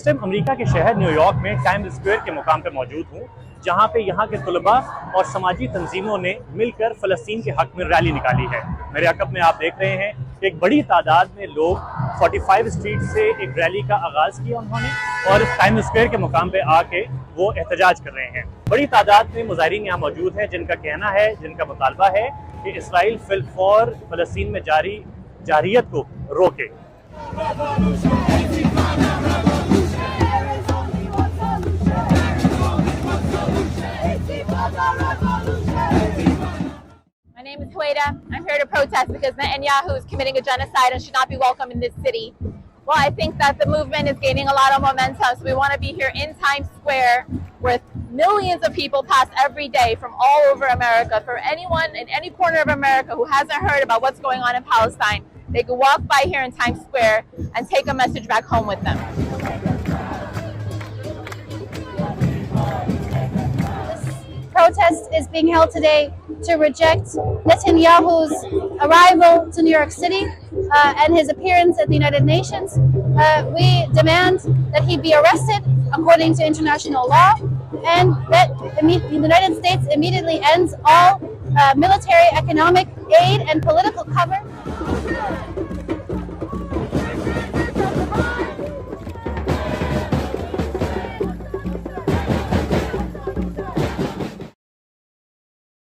Time امریکہ کے شہر New York میں ٹائمز اسکوائر کے مقام پہ موجود ہوں، جہاں پہ یہاں کے طلباء اور سماجی تنظیموں نے مل کر فلسطین کے حق میں ریلی نکالی ہے۔ میرے عقب میں آپ دیکھ رہے ہیں کہ ایک بڑی تعداد میں لوگ 45 اسٹریٹ سے ایک ریلی کا آغاز کیا انہوں نے، اور ٹائمز اسکوائر کے مقام پہ آ کے وہ احتجاج کر رہے ہیں۔ بڑی تعداد میں مظاہرین یہاں موجود ہیں، جن کا کہنا ہے، جن کا مطالبہ ہے کہ اسرائیل فی الفور فلسطین میں جاری جارحیت کو روکے۔ My name is Hueda. I'm here to protest because Netanyahu is committing a genocide and should not be welcome in this city. Well, I think that the movement is gaining a lot of momentum, so we want to be here in Times Square where millions of people pass every day from all over America. For anyone in any corner of America who hasn't heard about what's going on in Palestine, they can walk by here in Times Square and take a message back home with them. Protest is being held today to reject Netanyahu's arrival to New York City and his appearance at the United Nations. We demand that he be arrested according to international law and that the United States immediately ends all military, economic aid and political cover.